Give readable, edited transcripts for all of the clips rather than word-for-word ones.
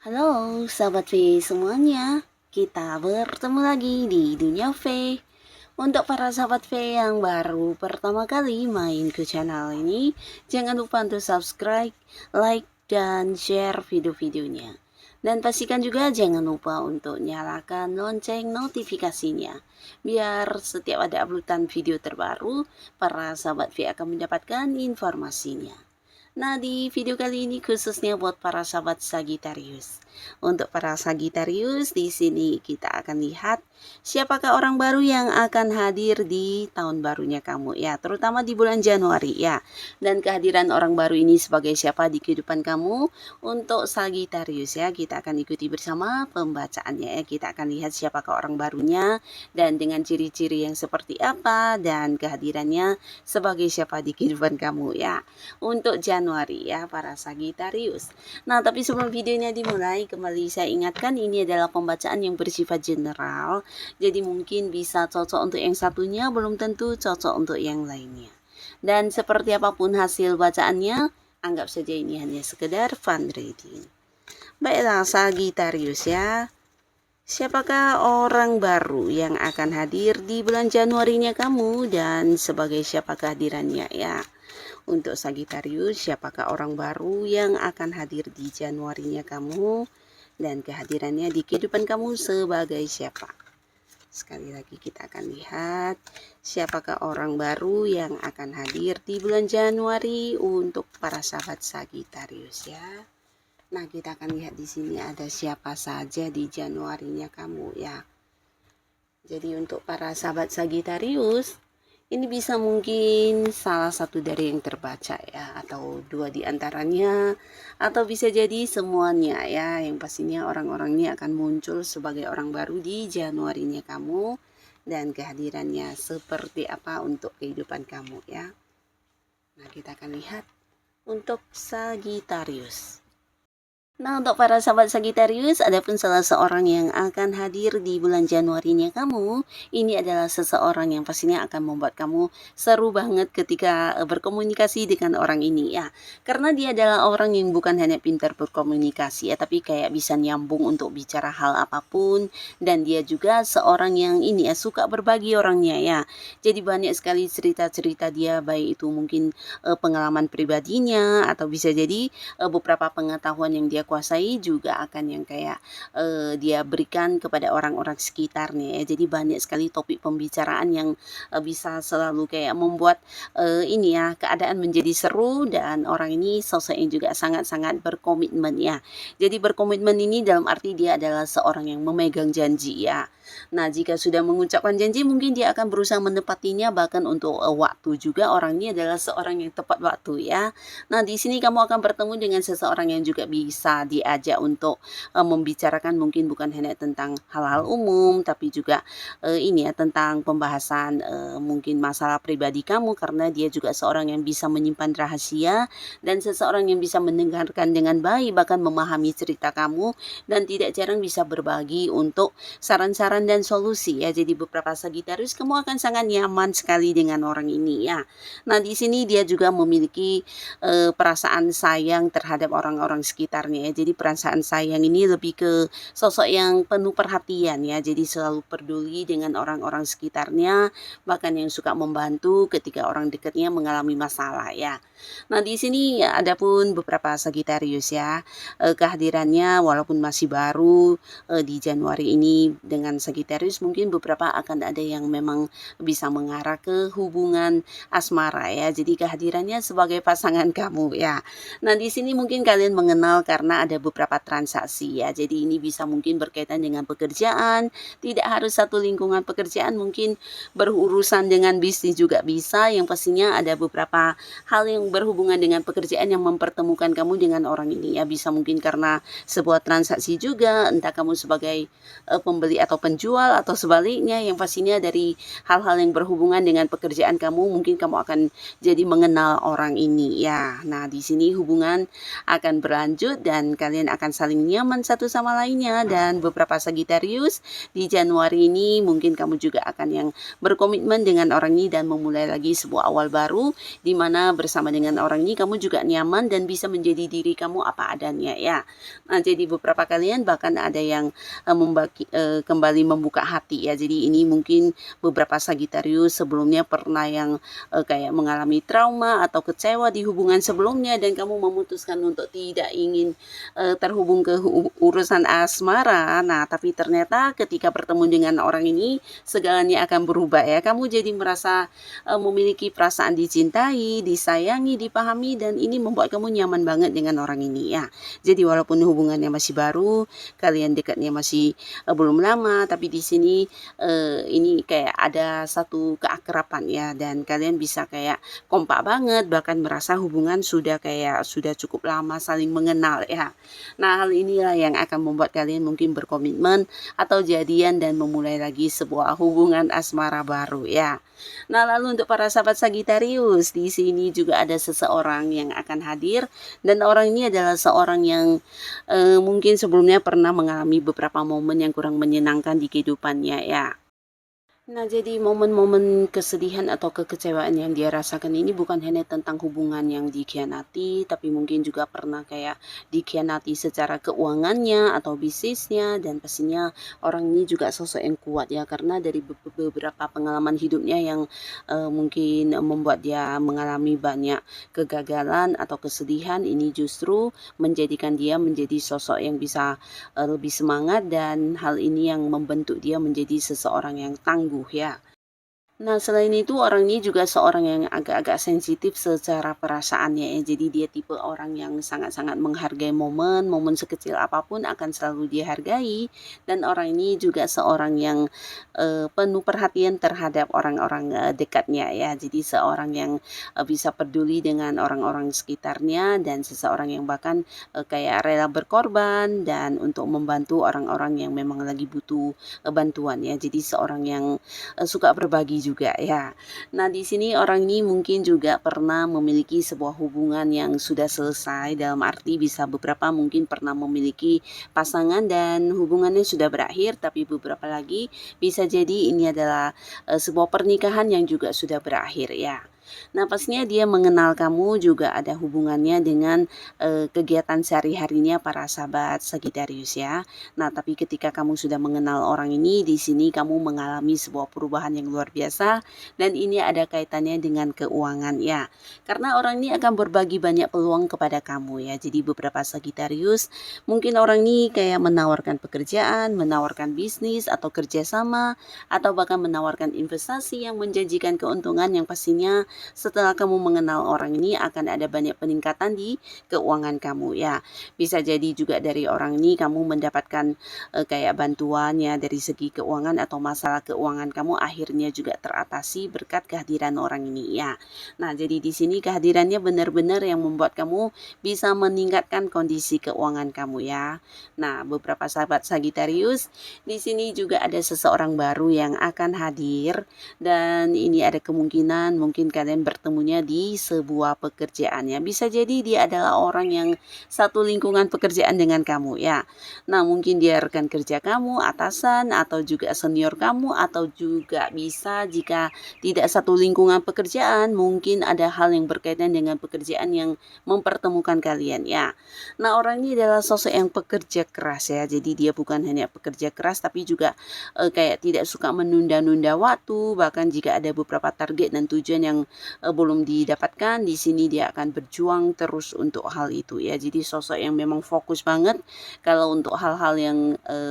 Halo sahabat V semuanya, kita bertemu lagi di Dunia V. Untuk para sahabat V yang baru pertama kali main ke channel ini, jangan lupa untuk subscribe, like, dan share video-videonya. Dan pastikan juga jangan lupa untuk nyalakan lonceng notifikasinya, biar setiap ada uploadan video terbaru, para sahabat V akan mendapatkan informasinya. Nah, di video kali ini khususnya buat para sahabat Sagittarius. Untuk para Sagittarius, di sini kita akan lihat siapakah orang baru yang akan hadir di tahun barunya kamu ya, terutama di bulan Januari ya. Dan kehadiran orang baru ini sebagai siapa di kehidupan kamu untuk Sagittarius ya, kita akan ikuti bersama pembacaannya ya. Kita akan lihat siapakah orang barunya dan dengan ciri-ciri yang seperti apa dan kehadirannya sebagai siapa di kehidupan kamu ya. Untuk Januari ya para Sagittarius. Nah, tapi sebelum videonya dimulai, kembali saya ingatkan ini adalah pembacaan yang bersifat general. Jadi mungkin bisa cocok untuk yang satunya, belum tentu cocok untuk yang lainnya. Dan seperti apapun hasil bacaannya, anggap saja ini hanya sekedar fun reading. Baiklah Sagittarius ya. Siapakah orang baru yang akan hadir di bulan Januarinya kamu dan sebagai siapa kehadirannya ya? Untuk Sagittarius, siapakah orang baru yang akan hadir di Januarinya kamu dan kehadirannya di kehidupan kamu sebagai siapa? Sekali lagi kita akan lihat siapakah orang baru yang akan hadir di bulan Januari untuk para sahabat Sagittarius ya. Nah, kita akan lihat di sini ada siapa saja di Januarinya kamu ya. Jadi untuk para sahabat Sagittarius, ini bisa mungkin salah satu dari yang terbaca ya, atau dua di antaranya, atau bisa jadi semuanya ya. Yang pastinya orang-orang ini akan muncul sebagai orang baru di Januarinya kamu dan kehadirannya seperti apa untuk kehidupan kamu ya. Nah, kita akan lihat untuk Sagittarius. Nah, untuk para sahabat Sagittarius, adapun salah seorang yang akan hadir di bulan Januarinya kamu, ini adalah seseorang yang pastinya akan membuat kamu seru banget ketika berkomunikasi dengan orang ini ya. Karena dia adalah orang yang bukan hanya pintar berkomunikasi ya, tapi kayak bisa nyambung untuk bicara hal apapun. Dan dia juga seorang yang ini ya, suka berbagi orangnya ya. Jadi banyak sekali cerita-cerita dia, baik itu mungkin pengalaman pribadinya, atau bisa jadi beberapa pengetahuan yang dia kuasai juga akan yang kayak dia berikan kepada orang-orang sekitarnya ya. Jadi banyak sekali topik pembicaraan yang bisa selalu kayak membuat ini ya keadaan menjadi seru, dan orang ini sosoknya juga sangat-sangat berkomitmen ya. Jadi berkomitmen ini dalam arti dia adalah seorang yang memegang janji ya. Nah, jika sudah mengucapkan janji mungkin dia akan berusaha menepatinya, bahkan untuk waktu juga orang ini adalah seorang yang tepat waktu ya. Nah, di sini kamu akan bertemu dengan seseorang yang juga bisa diajak untuk membicarakan mungkin bukan hanya tentang hal-hal umum, tapi juga ini ya tentang pembahasan mungkin masalah pribadi kamu, karena dia juga seorang yang bisa menyimpan rahasia dan seseorang yang bisa mendengarkan dengan baik, bahkan memahami cerita kamu, dan tidak jarang bisa berbagi untuk saran-saran dan solusi ya. Jadi beberapa Sagittarius, kamu akan sangat nyaman sekali dengan orang ini ya. Nah, di sini dia juga memiliki perasaan sayang terhadap orang-orang sekitarnya ya. Jadi perasaan sayang ini lebih ke sosok yang penuh perhatian ya. Jadi selalu peduli dengan orang-orang sekitarnya, bahkan yang suka membantu ketika orang dekatnya mengalami masalah ya. Nah, di sini ya, ada pun beberapa Sagittarius ya. Kehadirannya walaupun masih baru di Januari ini dengan Sagittarius, mungkin beberapa akan ada yang memang bisa mengarah ke hubungan asmara ya. Jadi kehadirannya sebagai pasangan kamu ya. Nah, di sini mungkin kalian mengenal karena karena ada beberapa transaksi ya. Jadi ini bisa mungkin berkaitan dengan pekerjaan, tidak harus satu lingkungan pekerjaan, mungkin berurusan dengan bisnis juga bisa. Yang pastinya ada beberapa hal yang berhubungan dengan pekerjaan yang mempertemukan kamu dengan orang ini ya. Bisa mungkin karena sebuah transaksi juga, entah kamu sebagai pembeli atau penjual atau sebaliknya. Yang pastinya dari hal-hal yang berhubungan dengan pekerjaan kamu, mungkin kamu akan jadi mengenal orang ini ya. Nah, di sini hubungan akan berlanjut dan kalian akan saling nyaman satu sama lainnya. Dan beberapa Sagittarius di Januari ini mungkin kamu juga akan yang berkomitmen dengan orang ini dan memulai lagi sebuah awal baru, di mana bersama dengan orang ini kamu juga nyaman dan bisa menjadi diri kamu apa adanya ya. Nah, jadi beberapa kalian bahkan ada yang kembali membuka hati ya. Jadi ini mungkin beberapa Sagittarius sebelumnya pernah yang kayak mengalami trauma atau kecewa di hubungan sebelumnya dan kamu memutuskan untuk tidak ingin terhubung ke urusan asmara. Nah, tapi ternyata ketika bertemu dengan orang ini segalanya akan berubah ya. Kamu jadi merasa memiliki perasaan dicintai, disayangi, dipahami, dan ini membuat kamu nyaman banget dengan orang ini ya. Jadi walaupun hubungannya masih baru, kalian dekatnya masih belum lama, tapi di sini ini kayak ada satu keakraban ya, dan kalian bisa kayak kompak banget, bahkan merasa hubungan sudah cukup lama saling mengenal ya. Nah, hal inilah yang akan membuat kalian mungkin berkomitmen atau jadian dan memulai lagi sebuah hubungan asmara baru ya. Nah, lalu untuk para sahabat Sagittarius, di sini juga ada seseorang yang akan hadir dan orang ini adalah seorang yang mungkin sebelumnya pernah mengalami beberapa momen yang kurang menyenangkan di kehidupannya ya. Nah, jadi momen-momen kesedihan atau kekecewaan yang dia rasakan ini bukan hanya tentang hubungan yang dikhianati, tapi mungkin juga pernah kayak dikhianati secara keuangannya atau bisnisnya, dan pastinya orang ini juga sosok yang kuat ya, karena dari beberapa pengalaman hidupnya yang mungkin membuat dia mengalami banyak kegagalan atau kesedihan, ini justru menjadikan dia menjadi sosok yang bisa lebih semangat, dan hal ini yang membentuk dia menjadi seseorang yang tangguh ya. Nah, selain itu orang ini juga seorang yang agak-agak sensitif secara perasaannya ya. Jadi dia tipe orang yang sangat-sangat menghargai momen, momen sekecil apapun akan selalu dihargai. Dan orang ini juga seorang yang penuh perhatian terhadap orang-orang dekatnya ya. Jadi seorang yang bisa peduli dengan orang-orang sekitarnya, dan seseorang yang bahkan kayak rela berkorban dan untuk membantu orang-orang yang memang lagi butuh bantuan ya. Jadi seorang yang suka berbagi juga ya. Nah, di sini orang ini mungkin juga pernah memiliki sebuah hubungan yang sudah selesai, dalam arti bisa beberapa mungkin pernah memiliki pasangan dan hubungannya sudah berakhir, tapi beberapa lagi bisa jadi ini adalah sebuah pernikahan yang juga sudah berakhir ya. Nah, pastinya dia mengenal kamu juga ada hubungannya dengan kegiatan sehari-harinya para sahabat Sagittarius ya. Nah, tapi ketika kamu sudah mengenal orang ini, di sini kamu mengalami sebuah perubahan yang luar biasa, dan ini ada kaitannya dengan keuangan ya. Karena orang ini akan berbagi banyak peluang kepada kamu ya. Jadi beberapa Sagittarius, mungkin orang ini kayak menawarkan pekerjaan, menawarkan bisnis atau kerjasama, atau bahkan menawarkan investasi yang menjanjikan keuntungan, yang pastinya setelah kamu mengenal orang ini akan ada banyak peningkatan di keuangan kamu ya. Bisa jadi juga dari orang ini kamu mendapatkan kayak bantuannya dari segi keuangan, atau masalah keuangan kamu akhirnya juga teratasi berkat kehadiran orang ini ya. Nah, jadi di sini kehadirannya benar-benar yang membuat kamu bisa meningkatkan kondisi keuangan kamu ya. Nah, beberapa sahabat Sagittarius, di sini juga ada seseorang baru yang akan hadir, dan ini ada kemungkinan mungkin kalian bertemunya di sebuah pekerjaan ya. Bisa jadi dia adalah orang yang satu lingkungan pekerjaan dengan kamu ya. Nah, mungkin dia rekan kerja kamu, atasan, atau juga senior kamu, atau juga bisa jika tidak satu lingkungan pekerjaan, mungkin ada hal yang berkaitan dengan pekerjaan yang mempertemukan kalian ya. Nah, orang ini adalah sosok yang pekerja keras ya. Jadi dia bukan hanya pekerja keras, tapi juga kayak tidak suka menunda-nunda waktu, bahkan jika ada beberapa target dan tujuan yang belum didapatkan, di sini dia akan berjuang terus untuk hal itu ya. Jadi sosok yang memang fokus banget kalau untuk hal-hal yang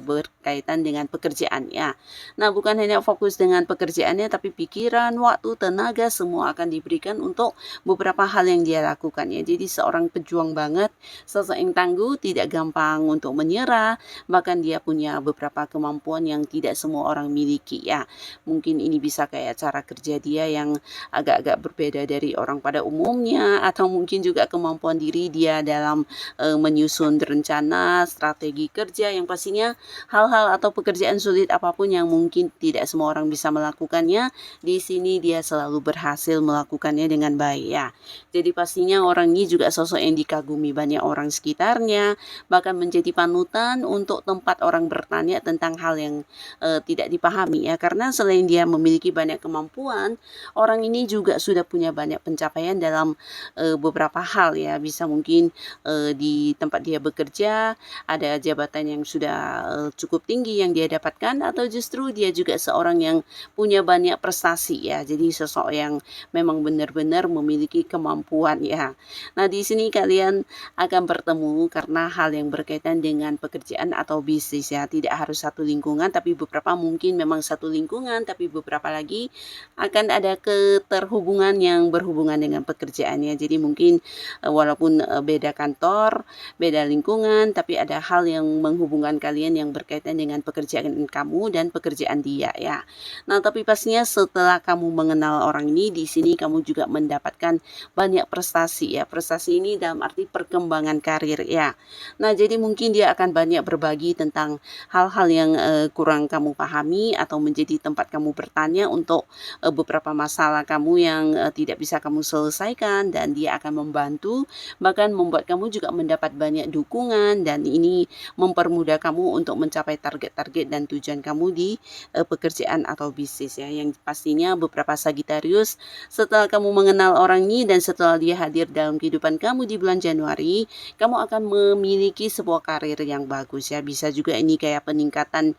berkaitan dengan pekerjaan ya. Nah, bukan hanya fokus dengan pekerjaannya, tapi pikiran, waktu, tenaga semua akan diberikan untuk beberapa hal yang dia lakukan ya. Jadi seorang pejuang banget, sosok yang tangguh, tidak gampang untuk menyerah, bahkan dia punya beberapa kemampuan yang tidak semua orang miliki ya. Mungkin ini bisa kayak cara kerja dia yang agak-agak berbeda dari orang pada umumnya, atau mungkin juga kemampuan diri dia dalam menyusun rencana, strategi kerja yang pastinya hal-hal atau pekerjaan sulit apapun yang mungkin tidak semua orang bisa melakukannya, di sini dia selalu berhasil melakukannya dengan baik ya. Jadi pastinya orang ini juga sosok yang dikagumi banyak orang sekitarnya, bahkan menjadi panutan untuk tempat orang bertanya tentang hal yang tidak dipahami ya. Karena selain dia memiliki banyak kemampuan, orang ini juga sudah punya banyak pencapaian dalam beberapa hal ya. Bisa mungkin di tempat dia bekerja ada jabatan yang sudah cukup tinggi yang dia dapatkan, atau justru dia juga seorang yang punya banyak prestasi ya. Jadi sosok yang memang benar-benar memiliki kemampuan ya. Nah, di sini kalian akan bertemu karena hal yang berkaitan dengan pekerjaan atau bisnis ya. Tidak harus satu lingkungan, tapi beberapa mungkin memang satu lingkungan, tapi beberapa lagi akan ada keterhubungan yang berhubungan dengan pekerjaannya. Jadi mungkin walaupun beda kantor, beda lingkungan, tapi ada hal yang menghubungkan kalian yang berkaitan dengan pekerjaan kamu dan pekerjaan dia ya. Nah, tapi pastinya setelah kamu mengenal orang ini, di sini kamu juga mendapatkan banyak prestasi ya. Prestasi ini dalam arti perkembangan karir ya. Nah, jadi mungkin dia akan banyak berbagi tentang hal-hal yang kurang kamu pahami, atau menjadi tempat kamu bertanya untuk beberapa masalah kamu yang tidak bisa kamu selesaikan, dan dia akan membantu, bahkan membuat kamu juga mendapat banyak dukungan, dan ini mempermudah kamu untuk mencapai target-target dan tujuan kamu di pekerjaan atau bisnis ya. Yang pastinya beberapa Sagittarius, setelah kamu mengenal orang ini dan setelah dia hadir dalam kehidupan kamu di bulan Januari, kamu akan memiliki sebuah karir yang bagus ya. Bisa juga ini kayak peningkatan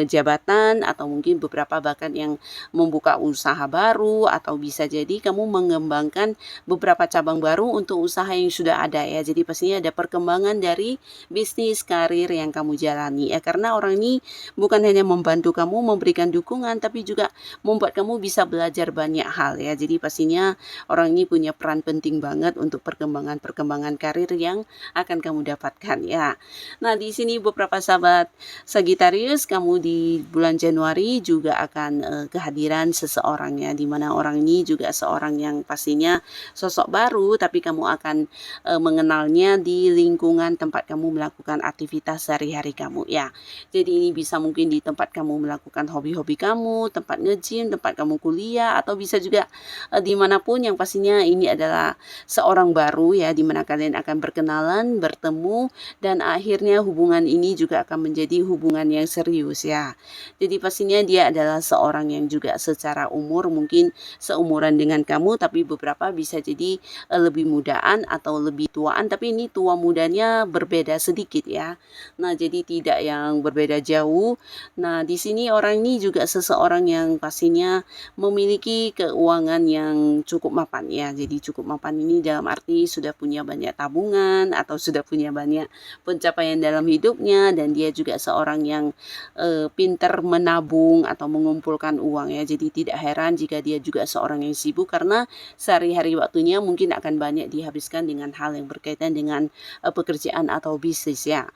jabatan, atau mungkin beberapa bahkan yang membuka usaha baru, atau bisa jadi kamu mengembangkan beberapa cabang baru untuk usaha yang sudah ada ya. Jadi pastinya ada perkembangan dari bisnis karir yang kamu jalani ya. Karena orang ini bukan hanya membantu kamu, memberikan dukungan, tapi juga membuat kamu bisa belajar banyak hal ya. Jadi pastinya orang ini punya peran penting banget untuk perkembangan karir yang akan kamu dapatkan ya. Nah, di sini beberapa sahabat Sagittarius, kamu di bulan Januari juga akan kehadiran seseorang ya, dimana orang ini juga seorang yang pastinya sosok baru, tapi kamu akan mengenalnya di lingkungan tempat kamu melakukan aktivitas sehari-hari kamu ya. Jadi ini bisa mungkin di tempat kamu melakukan hobi-hobi kamu, tempat nge-gym, tempat kamu kuliah, atau bisa juga dimanapun, yang pastinya ini adalah seorang baru ya, dimana kalian akan berkenalan, bertemu, dan akhirnya hubungan ini juga akan menjadi hubungan yang serius ya. Jadi pastinya dia adalah seorang yang juga secara umur mungkin seumuran dengan kamu, tapi beberapa bisa jadi lebih mudaan atau lebih tuaan, tapi ini tua mudanya berbeda sedikit ya. Nah, jadi tidak yang berbeda jauh. Nah, di sini orang ini juga seseorang yang pastinya memiliki keuangan yang cukup mapan ya. Jadi cukup mapan ini dalam arti sudah punya banyak tabungan, atau sudah punya banyak pencapaian dalam hidupnya, dan dia juga seorang yang pintar menabung atau mengumpulkan uang ya. Jadi tidak heran jika dia juga seorang yang sibuk, karena sehari-hari waktunya mungkin akan banyak dihabiskan dengan hal yang berkaitan dengan pekerjaan atau bisnis ya.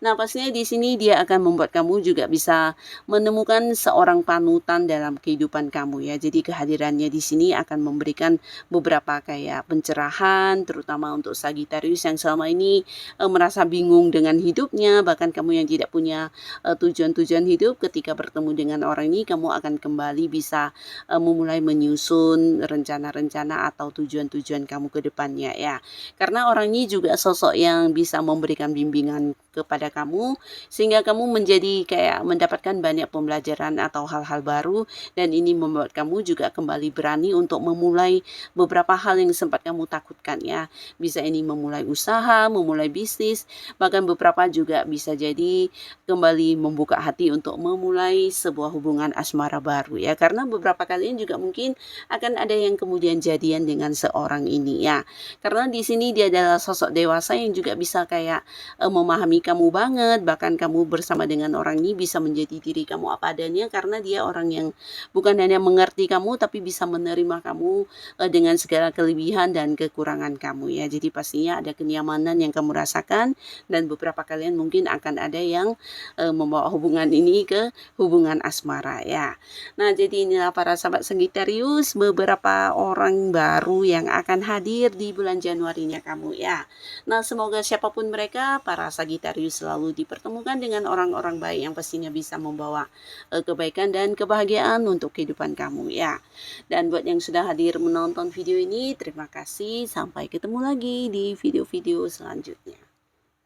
Nah, pastinya di sini dia akan membuat kamu juga bisa menemukan seorang panutan dalam kehidupan kamu ya. Jadi kehadirannya di sini akan memberikan beberapa kayak pencerahan, terutama untuk Sagittarius yang selama ini merasa bingung dengan hidupnya, bahkan kamu yang tidak punya tujuan-tujuan hidup. Ketika bertemu dengan orang ini, kamu akan kembali bisa memulai menyusun rencana-rencana atau tujuan-tujuan kamu ke depannya ya. Karena orang ini juga sosok yang bisa memberikan bimbingan kepada kamu, sehingga kamu menjadi kayak mendapatkan banyak pembelajaran atau hal-hal baru, dan ini membuat kamu juga kembali berani untuk memulai beberapa hal yang sempat kamu takutkan ya. Bisa ini memulai usaha, memulai bisnis, bahkan beberapa juga bisa jadi kembali membuka hati untuk memulai sebuah hubungan asmara baru ya. Karena beberapa kalian juga mungkin akan ada yang kemudian jadian dengan seorang ini ya. Karena di sini dia adalah sosok dewasa yang juga bisa kayak memahami kamu banget, bahkan kamu bersama dengan orang ini bisa menjadi diri kamu apa adanya, karena dia orang yang bukan hanya mengerti kamu tapi bisa menerima kamu dengan segala kelebihan dan kekurangan kamu ya. Jadi pastinya ada kenyamanan yang kamu rasakan, dan beberapa kalian mungkin akan ada yang membawa hubungan ini ke hubungan asmara ya. Nah, jadi inilah para sahabat Sagittarius, beberapa orang baru yang akan hadir di bulan Januarinya kamu ya. Nah, semoga siapapun mereka, para Sagittarius selalu dipertemukan dengan orang-orang baik yang pastinya bisa membawa kebaikan dan kebahagiaan untuk kehidupan kamu ya. Dan buat yang sudah hadir menonton video ini, terima kasih. Sampai ketemu lagi di video-video selanjutnya.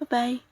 Bye-bye.